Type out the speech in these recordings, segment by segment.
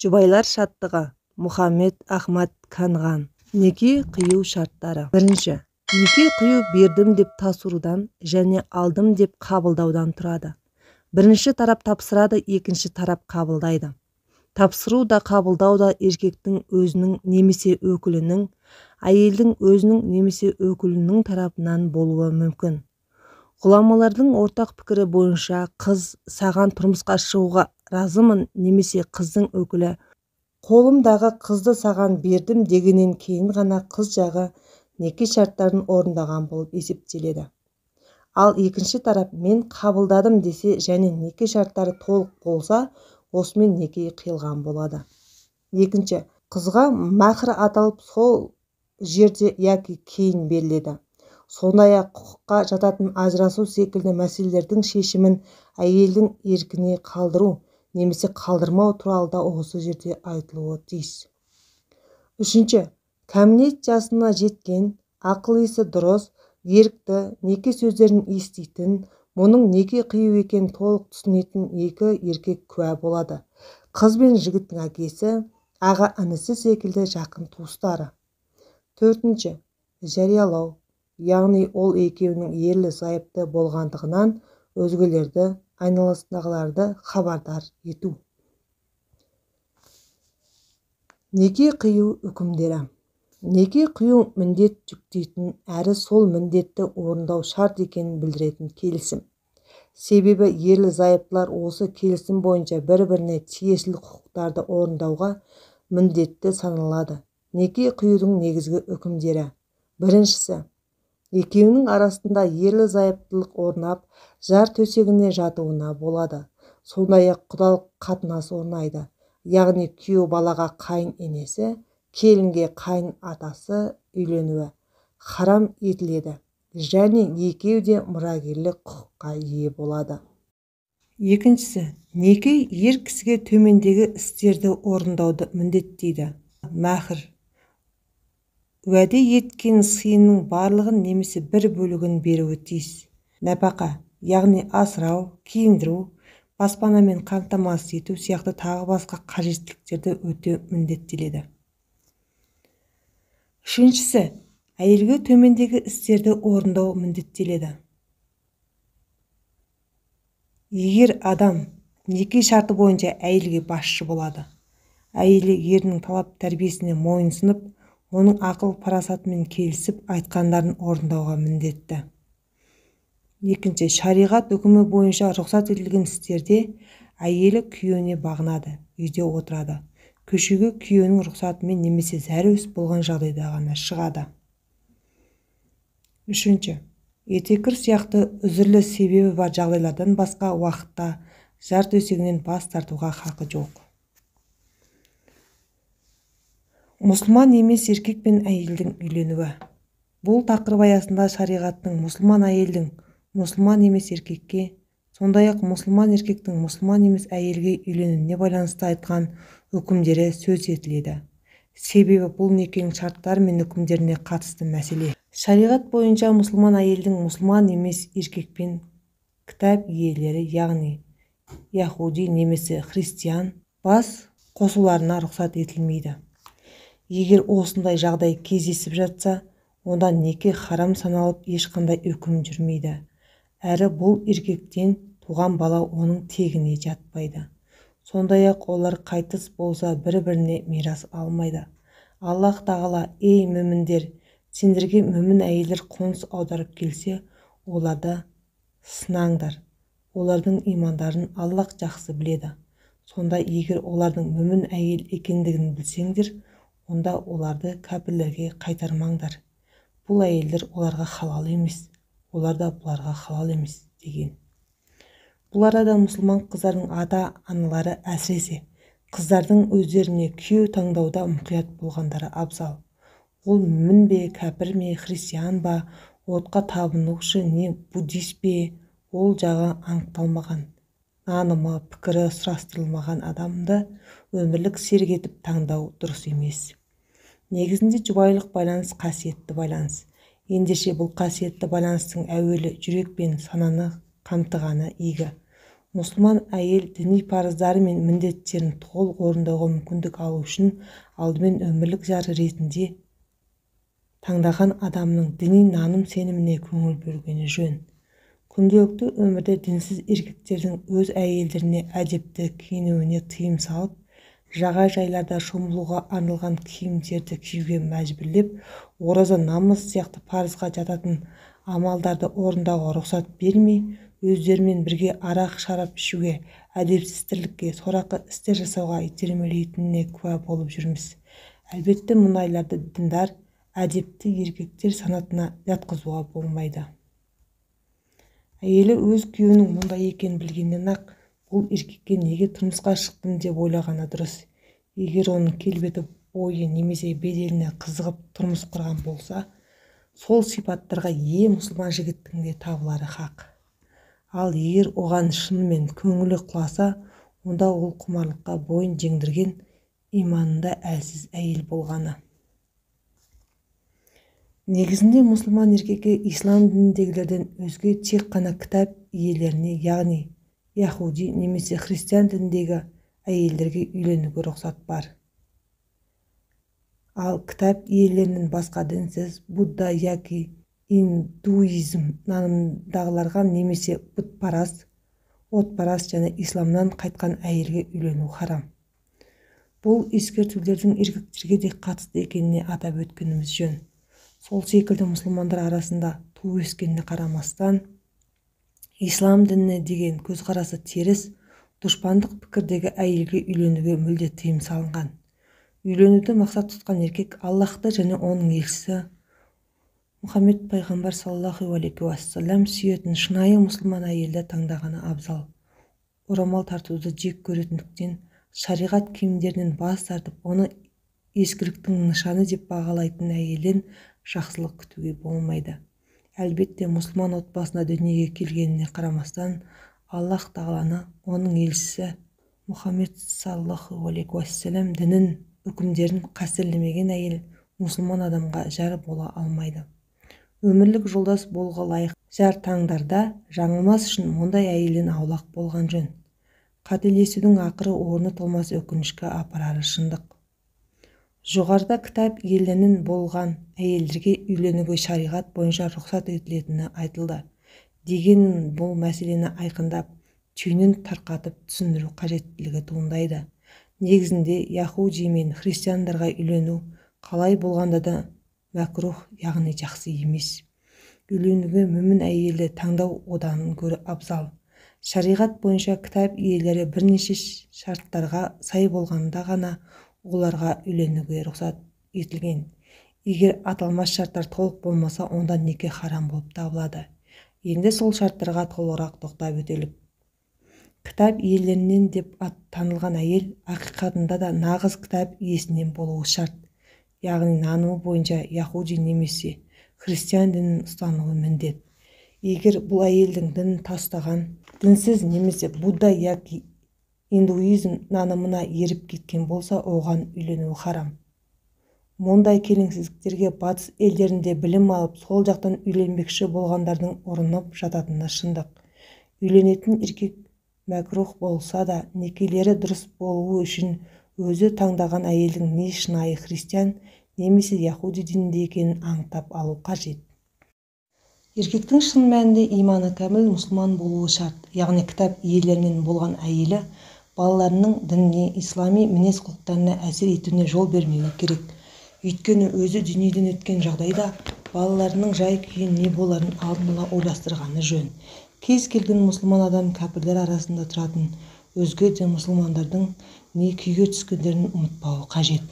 Жұбайлар шаттығы. Мұхаммед Ахмад Канған. Неке қию шарттары. Бірінші. Неке қию бердім деп тасырудан және алдым деп қабылдаудан тұрады. Бірінші тарап тапсырады, екінші тарап қабылдайды. Тапсыру да қабылдау да еркектің өзінің немесе өкілінің, әйелдің өзінің немесе өкілінің тарапынан болуы мүмкін. Ғұламалардың ортақ пікірі бойынша қыз саған тұрмысқа шығуға разымын немесе қыздың өкілі қолымдағы қызды саған бердім дегеннен кейін ғана қыз жағы неке шарттарын орындаған болып есептеледі. Ал екінші тарап мен қабылдадым десе және неке шарттары толық болса, осымен неке қиылған болады. Екінші, қызға махр аталып сол жерде яки кейін беріледі. Сондай-ақ құқыққа жататын ажырасу секілді мәселелердің шешімін әйелдің еркіне қалдыру немесе қалдырмау туралы да осы жерде айтылуы тиіс. Үшінші, кәмелет жасына жеткен, ақыл-есі дұрыс, ерікті, неке сөздерін еститін, мұның неке қию екенін толық түсінетін екі еркек куә болады. Қыз бен жігіттің әкесі, аға інісі секілді жақын туыстары. Төртінші, жариялау, яғни ол екеуінің ерлі-зайыпты болғандығынан өзгелерді, айналасындағыларды хабардар ету. Неке қию үкімдері. Неке қию міндет жүктейтін әрі сол міндетті орындау шарт екенін білдіретін келісім. Себебі ерлі-зайыптылар осы келісім бойынша бір-біріне тиесілі құқықтарды орындауға міндетті саналады. Неке қиюдың негізгі үкімдері. Біріншісі, екеуінің арасында ерлі-зайыптылық орнап, жар төсегіне жатуына болады. Сондай-ақ құдалық қатынас орнайды. Яғни күйеу балаға қайын енесі, келінге қайын атасы үйленуі харам етіледі және екеуі де мұрагерлік құқыққа ие болады. Екіншісі, неке ер кісіге төмендегі істерді орындауды міндеттейді. Мәһр, уәде еткен сыйының барлығын немесе бір бөлігін беруі тиіс. Нәпақа, яғни асырау, киіндіру, баспанамен қамтамасыз ету сияқты тағы басқа қажеттіліктерді өтеу міндеттеледі. Үшіншісі, әйелге төмендегі істерді орындау міндеттеледі. Егер адам неке шарты бойынша әйелге басшы болады, әйелі ерінің талап тәрбиесіне мойынсынып, оның ақыл парасатымен келісіп айтқандарын орындауға міндетті. Екінші, шариғат үкімі бойынша рұқсат етілген істерде әйелі күйеуіне бағынады, үйде отырады. Көшеге күйеуінің рұқсатымен немесе зәру-іс болған жағдайда ғана шығады. Үшінші, етеккір сияқты үзірлі себебі бар жағдайлардан басқа уақытта жар төсегінен бас тартуға хақы жоқ. Мұсылман емес еркек пен әйелдің үйленуі. Бұл тақырып аясында шариғаттың мұсылман әйелдің мұсылман емес еркекке, сондай-ақ мұсылман еркектің мұсылман емес әйелге үйленуіне байланысты айтқан үкімдері сөз етіледі. Себебі бұл некенің шарттары мен үкімдеріне қатысты мәселе. Шариғат бойынша мұсылман әйелдің мұсылман емес еркекпен кітап иелері, яғни яһуди немесе христиан бас қосуларына рұқсат етілмейді. Егер осындай жағдай кездесіп жатса, онда неке харам саналып ешқандай үкім жүрмейді. Әрі бұл еркектен туған бала оның тегіне жатпайды. Сондай-ақ олар қайтыс болса бір-біріне мирас алмайды. Аллах тағала, ей мүміндер, сендерге мүмін әйелдер қоныс аударып келсе, оларды сынаңдар. Олардың имандарын Аллах жақсы біледі. Сонда егер олардың мүмін әйел екендігін білсеңдер, онда оларды кәпірлерге қайтармаңдар. Бұл әйелдер оларға халал емес, олар да бұларға халал емес деген. Бұл арада мұсылман қыздардың ата-аналары әсіресе қыздардың өздеріне күйеу таңдауда мұқият болғандары абзал. Ол мүмін бе, кәпір ме, христиан ба, отқа табынушы не буддист пе, ол жағы анықталмаған, нанымы, пікірі сұрастырылмаған адамды өмірлік серік етіп таңдау дұрыс емес. Негізінде жұбайлық байланыс қасиетті байланыс. Ендеше бұл қасиетті байланыстың әуелі жүрек пен сананы қамтығаны игі. мұсылман әйел діни парыздары мен міндеттерін толық орындауға мүмкіндік алу үшін алдымен өмірлік жары ретінде таңдаған адамның діни наным сеніміне көңіл бөлгені жөн. Күнделікті өмірде дінсіз еркектердің өз әйелдеріне әдепті киінуіне тыйым салып, жағажайларда шомылуға арналған киімдерді киюге мәжбүрлеп, ораза, намаз сияқты парызға жататын амалдарды орындауға рұқсат бермей, өздерімен бірге арақ, шарап ішуге, әдепсіз тірлікке, сорақы істер жасауға итермелейтініне куә болып жүрміз. Әлбетте мұндайларды діндар, әдепті еркектер санатына жатқызуға болмайды. Әйелі өз күйеуінің мұндай екенін білгеннен-ақ бұл еркекке неге тұрмысқа шықтым деп ойлағаны дұрыс. Егер оның келбеті, бойы немесе беделіне қызығып тұрмыс құрған болса, сол сипаттарға ие мұсылман жігіттің де табылары хақ. Ал егер оған шынымен көңілі құласа, онда ол құмарлыққа бойын жеңдірген, иманында әлсіз әйел болғаны. Негізінде мұсылман еркекке ислам дініндегілерден өзге тек қана кітап иелеріне, яғни яхуди немесе христиан дініндегі әйелдерге үйленуге рұқсат бар. Ал кітап иелерінің басқа дінсіз будда яки индуизм нанымдағыларға немесе бұтпарас, отпарас және исламнан қайтқан әйелге үйлену харам. Бұл ескертулердің еркектерге де қатысты екеніне атап өткеніміз жөн. Сол секілді мұсылмандар арасында туып өскеніне қарамастан, ислам дініне деген көзқарасы теріс, дұшпандық пікірдегі әйелге үйленуге мүлде тыйым салынған. Үйленуді мақсат тұтқан еркек Аллахты және оның елшісі Мұхаммед пайғамбар саллаллаху алейхи уассалам сүйетін шынайы мұсылман әйелді таңдағаны абзал. Орамал тартуды жек көретіндіктен шариғат киімдерінен бас тартып, оны ескіліктің нышаны деп бағалайтын әйелден жақсылық күтуге болмайды. Әлбетте мұсылман отбасына дүниеге келгеніне қарамастан, Аллах тағаланы, оның елшісі Мұхаммед саллаллаху алейхи уассалам дінін, үкімдерін қастерлемеген әйел мұсылман адамға жар бола алмайды. Өмірлік жолдас болуға лайық жар таңдарда жаңылмас үшін мұндай әйелден аулақ болған жөн. Қателесудің ақыры орны толмас өкінішке апарары шындық. Жоғарыда кітап иелерінен болған әйелдерге үйленуге шариғат бойынша рұқсат етілетіні айтылды. Дегенмен бұл мәселені айқындап, түйінін тарқатып түсіндіру қажеттілігі туындайды. Негізінде яхуди мен христиандарға үйлену қалай болғанда да мәкрух, яғни жақсы емес. Үйленуге мүмін әйелді таңдау одан гөрі абзал. Шариғат бойынша кітап иелері бірнеше шарттарға сай болғанда ғана оларға үйленуге рұқсат етілген. Егер аталмас шарттар толық болмаса, онда неке харам болып табылады. Енді сол шарттарға толығырақ тоқтап өтелік. Кітап иелерінен деп танылған әйел ақиқатында да нағыз кітап иесінен болуы шарт. Яғни нанымы бойынша яхуди немесе христиан дінін ұстануы міндет. Егер бұл әйелдің дінін тастаған, дінсіз немесе будда яки индуизм нанымына еріп кеткен болса, оған үйлену харам. Мұндай келеңсіздіктерге батыс елдерінде білім алып, сол жақтан үйленбекші болғандардың ұрынып жататыны шындық. Үйленетін еркек мәкрух болса да, некелері дұрыс болуы үшін өзі таңдаған әйелдің не шынайы христиан немесе яхуди дінінде екенін анықтап алу қажет. Еркектің шын мәнінде иманы кәміл мұсылман болуы шарт. Яғни кітап иелерінен болған әйелі балаларының дініне, ислами мінез-құлықтарына әсер етуіне жол бермеуі керек. Өйткені өзі дүниеден өткен жағдайда балаларының жай-күйі не боларын алдын ала ойластырғаны жөн. Кез келген мұсылман адам кәпірлер арасында тұратын өзге де мұсылмандардың не күйге түскендерін ұмытпауы қажет.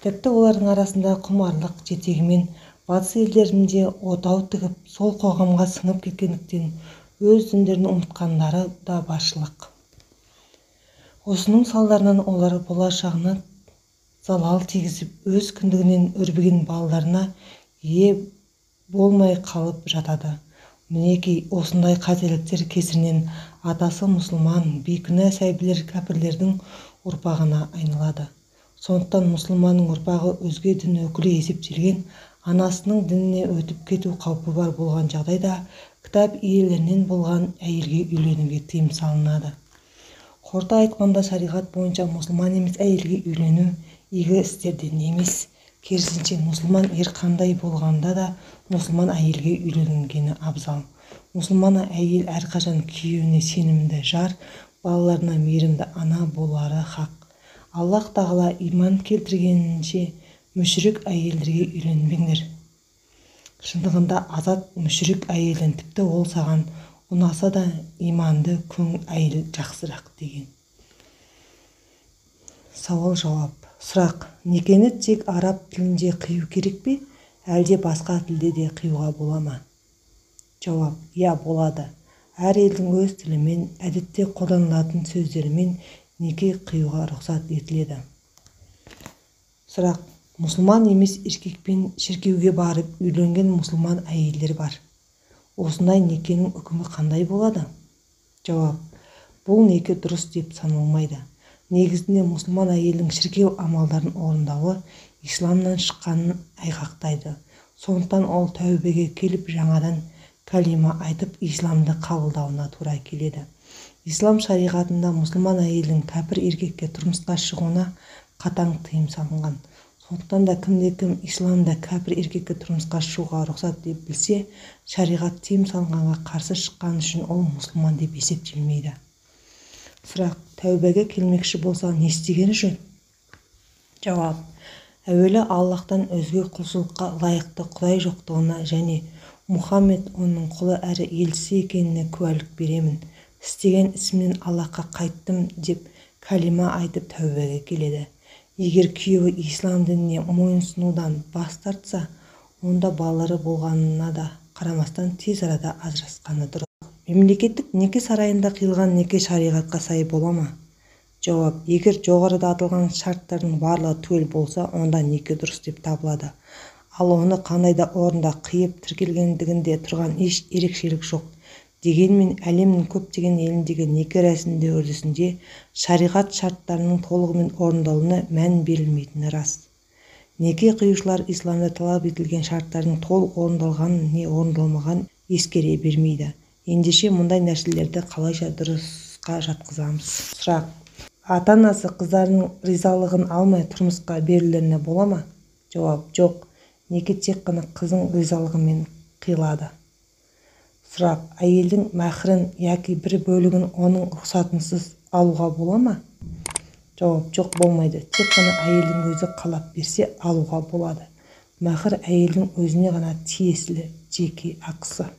Тіпті олардың арасында құмарлық жетегімен батыс елдерінде отау тігіп, сол қоғамға сіңіп кеткендіктен өз діндерін ұмытқандары да баршылық. Осының салдарынан олар болашағына залал тигізіп, өз кіндігінен өрбіген балаларына ие болмай қалып жатады. Мінекей осындай қателіктер кесірінен атасы мұсылман, бейкүнә сәбилер кәпірлердің ұрпағына айналады. Сондықтан мұсылманның ұрпағы өзге дін өкілі есептелген анасының дініне өтіп кету қаупі бар болған жағдайда кітап иелерінен болған әйелге үйленуге тыйым салынады. Қорыта айтқанда, шариғат бойынша мұсылман емес әйелге үйлену игі істерден емес, керісінше мұсылман ер қандай болғанда да мұсылман әйелге үйленгені абзал. Мұсылман әйел әрқашан күйеуіне сенімді жар, балаларына мейірімді ана болары хақ. Аллах тағала иман келтіргенінше мүшрик әйелдерге үйленбеңдер. Шындығында азат мүшрик әйелден, тіпті ол саған ұнаса да иманды күң әйел жақсырақ деген. Сауал-жауап. Сұрақ: некені тек араб тілінде қию керек пе, әлде басқа тілде де қиюға бола ма? Жауап: иә, болады. Әр елдің өз тілімен, әдетте қолданылатын сөздерімен неке қиюға рұқсат етіледі. Сұрақ: мұсылман емес еркекпен шіркеуге барып үйленген мұсылман әйелдер бар. Осындай некенің үкімі қандай болады? Жауап: бұл неке дұрыс деп саналмайды. Негізінде мұсылман әйелдің шіркеу амалдарын орындауы исламнан шыққанын айғақтайды. Сондықтан ол тәубеге келіп жаңадан кәлима айтып исламды қабылдауына тура келеді. Ислам шариғатында мұсылман әйелдің кәпір еркекке тұрмысқа шығуына қатаң тыйым салынған. Сондықтан да кімде-кім исламда кәпір еркекке тұрмысқа шығуға рұқсат деп білсе, шариғат тыйым салынғанға қарсы шыққан үшін ол мұсылман деп есептелмейді. Сұрақ: тәубеге келмекші болса не істегені жөн? Жауап: әуелі Аллахтан өзге құлшылыққа лайықты құдай жоқтығына және Мұхаммед оның құлы әрі елшісі екеніне куәлік беремін. Істеген ісімнен Аллахқа қайттым деп кәлима айтып тәубеге келеді. Егер күйеуі ислам дініне мойынсұнудан бас тартса, онда балалары болғанына да қарамастан тез арада ажырасқаны дұрыс. Мемлекеттік неке сарайында қиылған неке шариғатқа сай бола ма? Жауап: егер жоғарыда аталған шарттардың барлығы түгел болса, онда неке дұрыс деп табылады. Ал оны қандай да орында қиып тіркелгендігінде тұрған еш ерекшелік жоқ. Дегенмен әлемнің көптеген еліндегі неке рәсімдеу үрдісінде шариғат шарттарының толығымен орындалуына мән берілмейтіні рас. Неке қиюшылар исламда талап етілген шарттардың толық орындалғанын не орындалмағанын ескере бермейді. Ендеше мұндай нәрселерді қалайша дұрысқа жатқызамыз? Сұрақ: ата-анасы қыздарының ризалығын алмай тұрмысқа берулеріне бола ма? Жауап: жоқ. Неке тек қана қыздың ризалығымен қиылады. Сұрақ: әйелдің мәһрін яки бір бөлігін оның рұқсатынсыз алуға бола ма? Жауап: жоқ, болмайды. Тек қана әйелдің өзі қалап берсе алуға болады. Мәһр әйелдің өзіне ғана тиесілі жеке ақысы.